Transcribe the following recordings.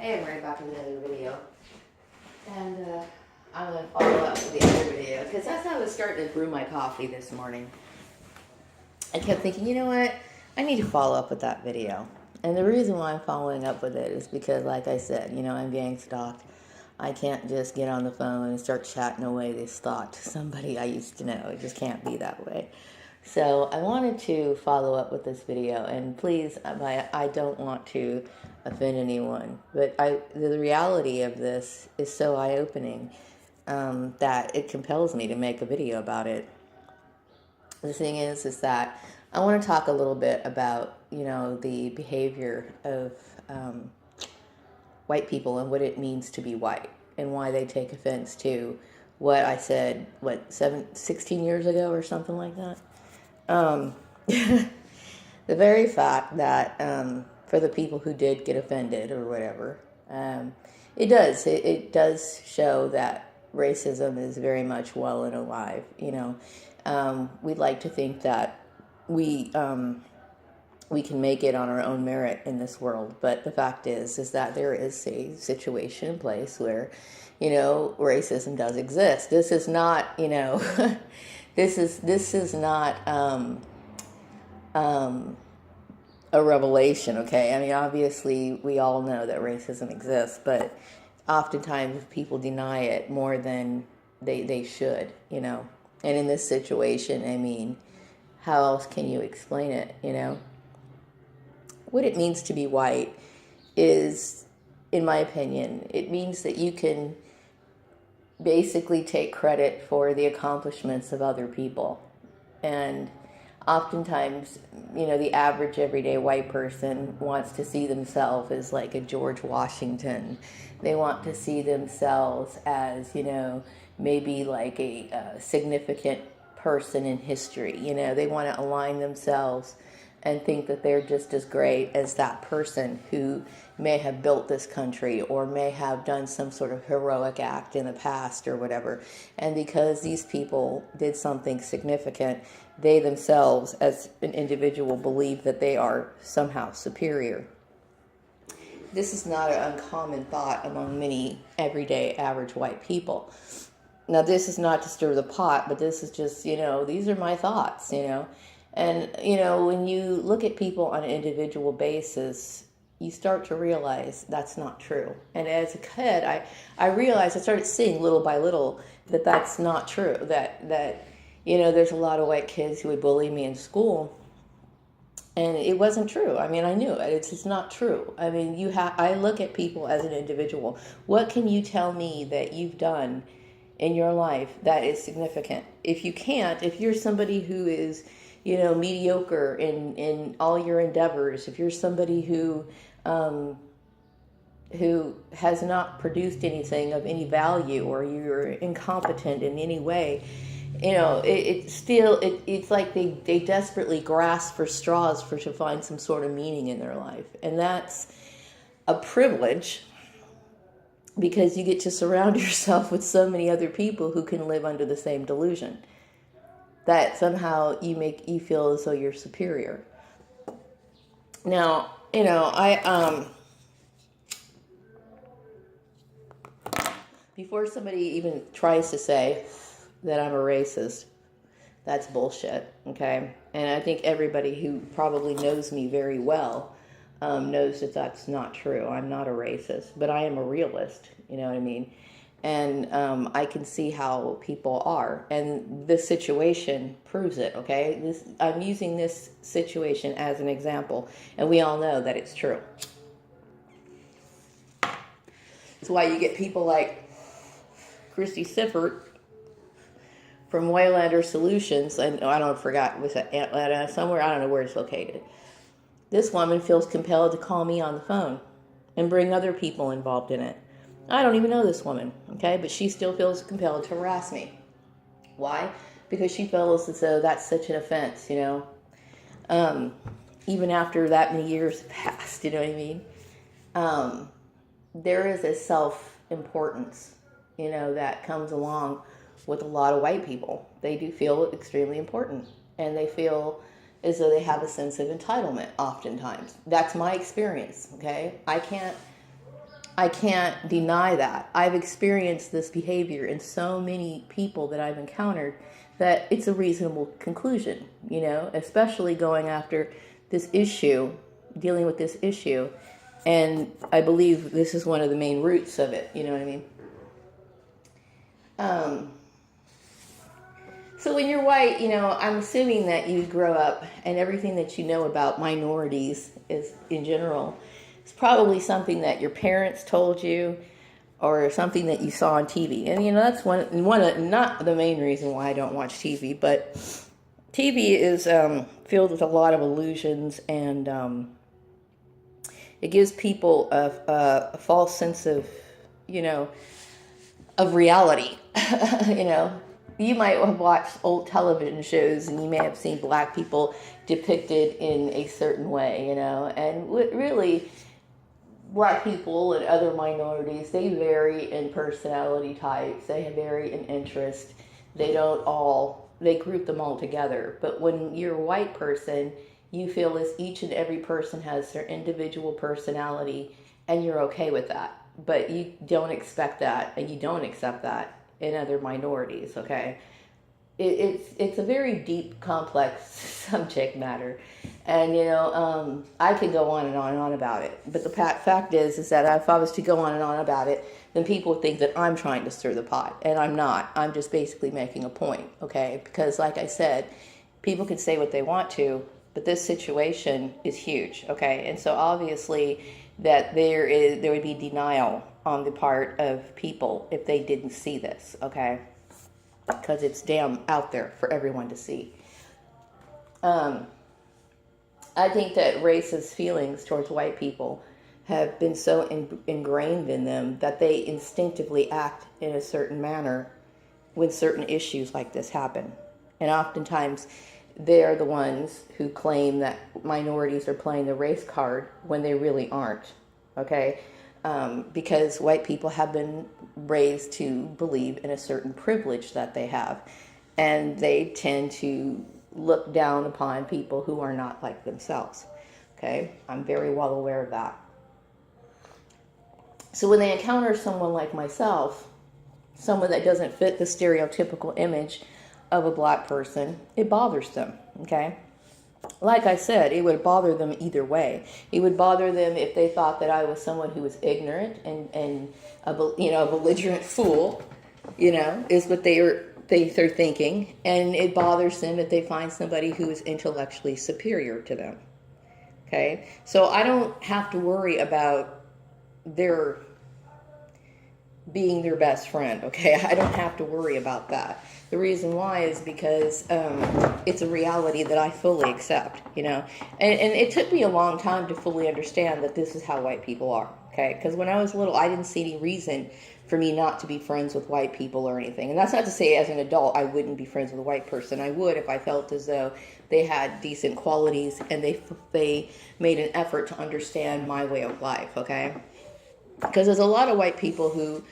Hey, I'm right back with another video. And I'm going to follow up with the other video because as I was starting to brew my coffee this morning, I kept thinking, you know what? I need to follow up with that video. And the reason why I'm following up with it is because, like I said, I'm gang stalked. I can't just get on the phone and start chatting away this thought to somebody I used to know. It just can't be that way. So I wanted to follow up with this video, and please, I don't want to offend anyone, but the reality of this is so eye-opening that it compels me to make a video about it. The thing is that I want to talk a little bit about, the behavior of white people and what it means to be white and why they take offense to what I said, 16 years ago or something like that. The very fact that for the people who did get offended or whatever, it does show that racism is very much well and alive. We'd like to think that we can make it on our own merit in this world, but the fact is that there is a situation in place where, racism does exist. This is not, this is not a revelation, okay? I mean, obviously, we all know that racism exists, but oftentimes people deny it more than they should, And in this situation, I mean, how else can you explain it, What it means to be white is, in my opinion, it means that you can basically take credit for the accomplishments of other people. And oftentimes, the average everyday white person wants to see themselves as like a George Washington. They want to see themselves as, maybe like a significant person in history. They want to align themselves and think that they're just as great as that person who may have built this country or may have done some sort of heroic act in the past or whatever. And because these people did something significant, they themselves, as an individual, believe that they are somehow superior. This is not an uncommon thought among many everyday average white people. Now, this is not to stir the pot, but this is just, these are my thoughts, And, when you look at people on an individual basis, you start to realize that's not true. And as a kid, I realized, I started seeing little by little that that's not true. That there's a lot of white kids who would bully me in school. And it wasn't true. I mean, I knew it. It's just not true. I mean, I look at people as an individual. What can you tell me that you've done in your life that is significant? If you can't, if you're somebody who is, mediocre in all your endeavors, if you're somebody who has not produced anything of any value, or you're incompetent in any way, it's like they desperately grasp for straws to find some sort of meaning in their life. And that's a privilege, because you get to surround yourself with so many other people who can live under the same delusion, that somehow you feel as though you're superior. Now, before somebody even tries to say that I'm a racist, that's bullshit, okay? And I think everybody who probably knows me very well knows that that's not true. I'm not a racist, but I am a realist, you know what I mean? And I can see how people are. And this situation proves it, okay? I'm using this situation as an example, and we all know that it's true. That's why you get people like Christy Sifford from Waylander Solutions, and forgot, was it Atlanta, somewhere, I don't know where it's located. This woman feels compelled to call me on the phone and bring other people involved in it. I don't even know this woman, okay? But she still feels compelled to harass me. Why? Because she feels as though that's such an offense, even after that many years passed, you know what I mean? There is a self-importance, that comes along with a lot of white people. They do feel extremely important, and they feel as though they have a sense of entitlement oftentimes. That's my experience, okay? I can't I can't deny that. I've experienced this behavior in so many people that I've encountered that it's a reasonable conclusion, especially going after this issue, dealing with this issue. And I believe this is one of the main roots of it, you know what I mean? So when you're white, I'm assuming that you grow up and everything that you know about minorities is, in general, it's probably something that your parents told you or something that you saw on TV. And, that's one of, not the main reason why I don't watch TV, but TV is filled with a lot of illusions, and it gives people a false sense of, of reality. You might have watched old television shows and you may have seen black people depicted in a certain way, and really black people and other minorities, they vary in personality types, they vary in interest, they group them all together. But when you're a white person, you feel as each and every person has their individual personality, and you're okay with that. But you don't expect that, and you don't accept that in other minorities, okay? It's a very deep, complex subject matter. And, I could go on and on and on about it. But the fact is that if I was to go on and on about it, then people would think that I'm trying to stir the pot. And I'm not. I'm just basically making a point, okay? Because like I said, people can say what they want to, but this situation is huge, okay? And so obviously that there would be denial on the part of people if they didn't see this, okay? Because it's damn out there for everyone to see. I think that racist feelings towards white people have been so ingrained in them that they instinctively act in a certain manner when certain issues like this happen. And oftentimes they're the ones who claim that minorities are playing the race card when they really aren't, okay? Because white people have been raised to believe in a certain privilege that they have. And they tend to look down upon people who are not like themselves. Okay? I'm very well aware of that. So when they encounter someone like myself, someone that doesn't fit the stereotypical image of a black person, it bothers them. Okay? Like I said, it would bother them either way. It would bother them if they thought that I was someone who was ignorant and a belligerent fool, is what they're thinking. And it bothers them if they find somebody who is intellectually superior to them. Okay? So I don't have to worry about their being their best friend, okay? I don't have to worry about that. The reason why is because it's a reality that I fully accept, And it took me a long time to fully understand that this is how white people are, okay? Because when I was little, I didn't see any reason for me not to be friends with white people or anything. And that's not to say as an adult I wouldn't be friends with a white person. I would if I felt as though they had decent qualities and they made an effort to understand my way of life, okay? Because there's a lot of white people who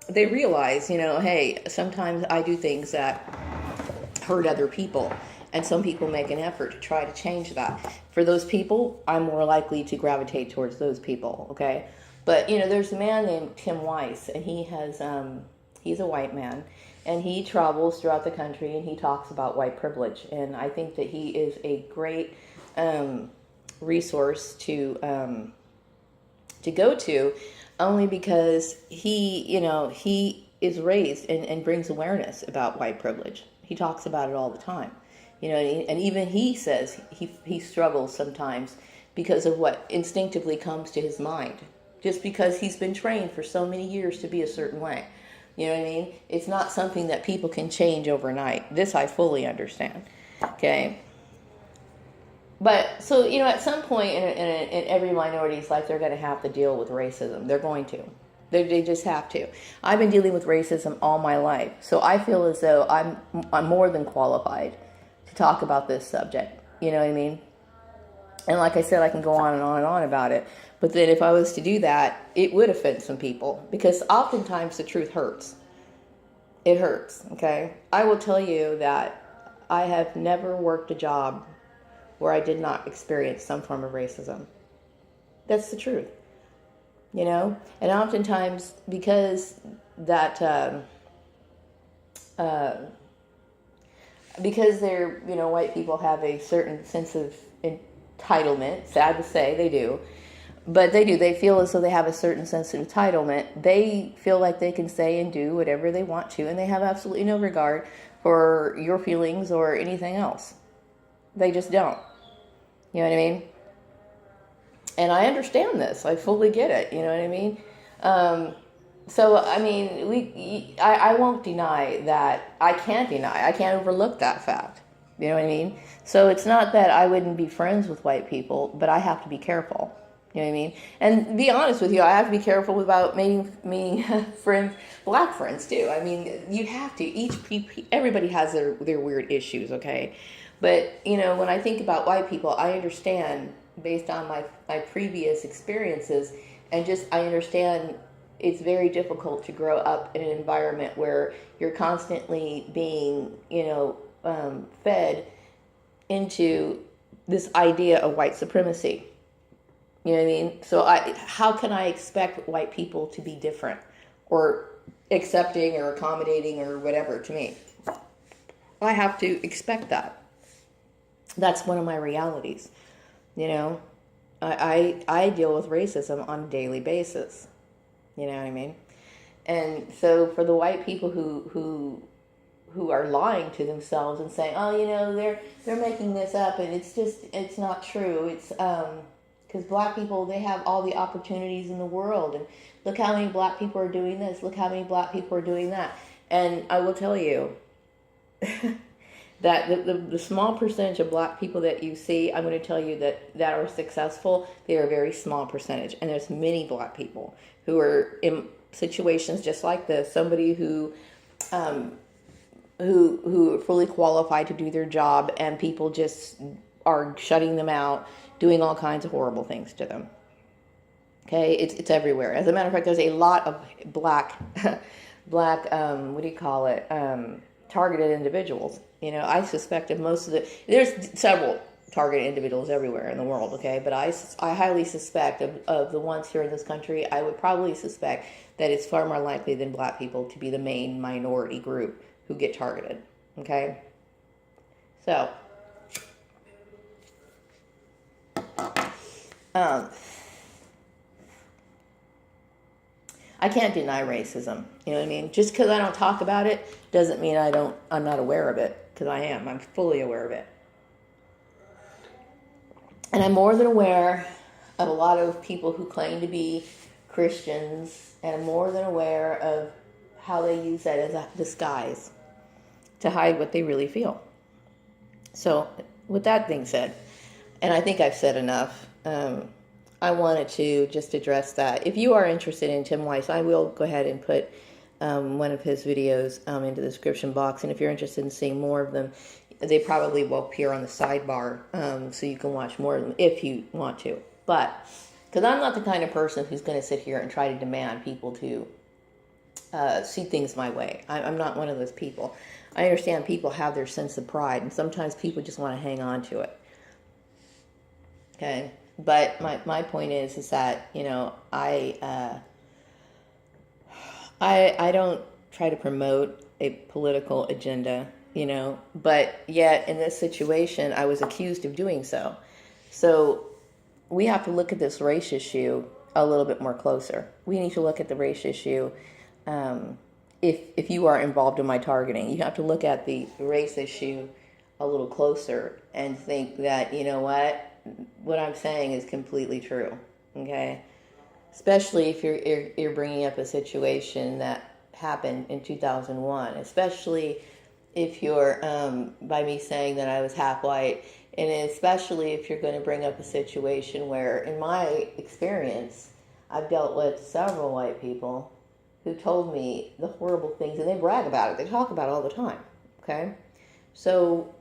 they realize, hey, sometimes I do things that hurt other people, and some people make an effort to try to change that. For those people, I'm more likely to gravitate towards those people, okay? But, there's a man named Tim Weiss, and he's a white man, and he travels throughout the country, and he talks about white privilege, and I think that he is a great resource to go to, only because he is raised and brings awareness about white privilege. He talks about it all the time, and even he says he struggles sometimes because of what instinctively comes to his mind, just because he's been trained for so many years to be a certain way. You know what I mean? It's not something that people can change overnight. This I fully understand, okay? But, so, at some point in every minority's life, they're going to have to deal with racism. They're going to. They just have to. I've been dealing with racism all my life. So I feel as though I'm more than qualified to talk about this subject. You know what I mean? And like I said, I can go on and on and on about it. But then if I was to do that, it would offend some people. Because oftentimes the truth hurts. It hurts, okay? I will tell you that I have never worked a job where I did not experience some form of racism. That's the truth. you know? And oftentimes, because that, because they're, you know, white people have a certain sense of entitlement, sad to say, they do. But they do. They feel as though they have a certain sense of entitlement. They feel like they can say and do whatever they want to, and they have absolutely no regard for your feelings or anything else. They just don't. You know what I mean? And I understand this. I fully get it. You know what I mean? So, I mean, I won't deny that. I can't deny. I can't overlook that fact. You know what I mean? So it's not that I wouldn't be friends with white people, but I have to be careful. You know what I mean? And be honest with you, I have to be careful about meeting friends, black friends too. I mean, you have to. Everybody has their weird issues, okay? But, you know, when I think about white people, I understand based on my previous experiences, and just I understand it's very difficult to grow up in an environment where you're constantly being, you know, fed into this idea of white supremacy. You know what I mean? So how can I expect white people to be different or accepting or accommodating or whatever to me? I have to expect that. That's one of my realities. You know, I deal with racism on a daily basis. You know what I mean? And so for the white people who are lying to themselves and saying, oh, you know, they're making this up and it's not true. It's because black people, they have all the opportunities in the world, and look how many black people are doing this, look how many black people are doing that. And I will tell you that the small percentage of black people that you see, I'm going to tell you that are successful, they are a very small percentage. And there's many black people who are in situations just like this, somebody who are fully qualified to do their job, and people just are shutting them out, doing all kinds of horrible things to them. Okay, it's everywhere. As a matter of fact, there's a lot of black, what do you call it, targeted individuals. You know, I suspect of most of there's several targeted individuals everywhere in the world, okay, but I highly suspect of the ones here in this country, I would probably suspect that it's far more likely than black people to be the main minority group who get targeted, okay? So, I can't deny racism. You know what I mean? Just because I don't talk about it doesn't mean I'm not aware of it, because I am. I'm fully aware of it. And I'm more than aware of a lot of people who claim to be Christians, and I'm more than aware of how they use that as a disguise to hide what they really feel. So, with that being said, and I think I've said enough, I wanted to just address that. If you are interested in Tim Weiss, I will go ahead and put one of his videos into the description box. And if you're interested in seeing more of them, they probably will appear on the sidebar, so you can watch more of them if you want to. But, because I'm not the kind of person who's going to sit here and try to demand people to see things my way. I'm not one of those people. I understand people have their sense of pride, and sometimes people just want to hang on to it. Okay? But my point is that, you know, I don't try to promote a political agenda, you know, but yet in this situation I was accused of doing so. So we have to look at this race issue a little bit more closer. We need to look at the race issue. If you are involved in my targeting, you have to look at the race issue a little closer and think that, you know what I'm saying is completely true, okay? Especially if you're bringing up a situation that happened in 2001, especially if you're, by me saying that I was half white, and especially if you're going to bring up a situation where, in my experience, I've dealt with several white people who told me the horrible things, and they brag about it. They talk about it all the time, okay? So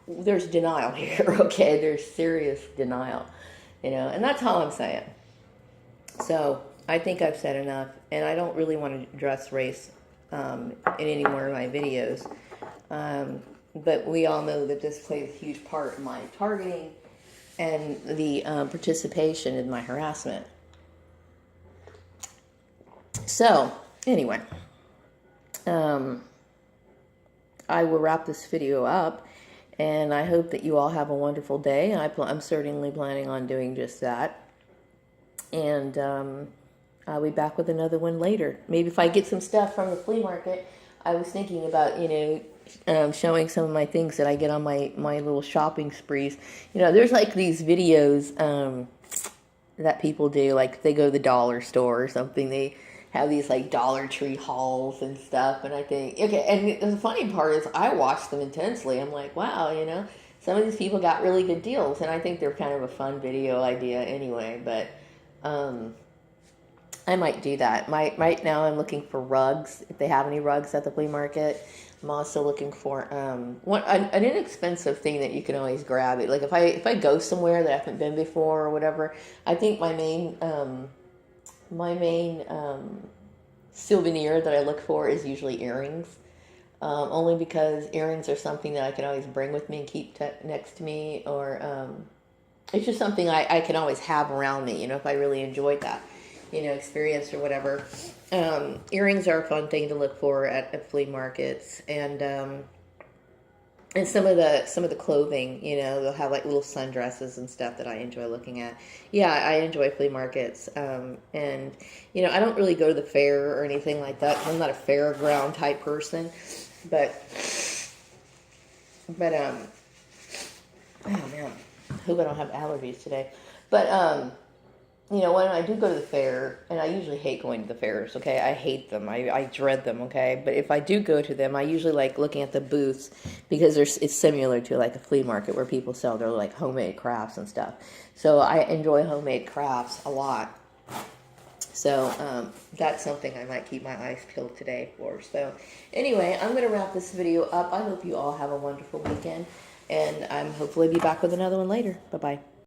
there's denial here, okay? There's serious denial, you know, and that's all I'm saying. So I think I've said enough, and I don't really want to address race in any more of my videos. But we all know that this plays a huge part in my targeting, and the participation in my harassment. So, anyway, I will wrap this video up, and I hope that you all have a wonderful day. I'm certainly planning on doing just that. And I'll be back with another one later. Maybe if I get some stuff from the flea market. I was thinking about, showing some of my things that I get on my little shopping sprees. There's like these videos that people do, like they go to the dollar store or something. They have these like Dollar Tree hauls and stuff. And I think, okay, and the funny part is I watch them intensely. I'm like, wow, some of these people got really good deals. And I think they're kind of a fun video idea anyway, but I might do that. Right now I'm looking for rugs, if they have any rugs at the flea market. I'm also looking for an inexpensive thing that you can always grab. Like if I go somewhere that I haven't been before or whatever, I think my main souvenir that I look for is usually earrings. Only because earrings are something that I can always bring with me and keep next to me, or it's just something I can always have around me, if I really enjoyed that, experience or whatever. Earrings are a fun thing to look for at flea markets, and some of the clothing, they'll have like little sundresses and stuff that I enjoy looking at. Yeah, I enjoy flea markets, and I don't really go to the fair or anything like that. I'm not a fairground type person, but oh man, I hope I don't have allergies today. But when I do go to the fair, and I usually hate going to the fairs, okay? I hate them. I dread them, okay? But if I do go to them, I usually like looking at the booths, because it's similar to like a flea market where people sell their like homemade crafts and stuff. So I enjoy homemade crafts a lot. So that's something I might keep my eyes peeled today for. So anyway, I'm going to wrap this video up. I hope you all have a wonderful weekend, and I'm hopefully be back with another one later. Bye-bye.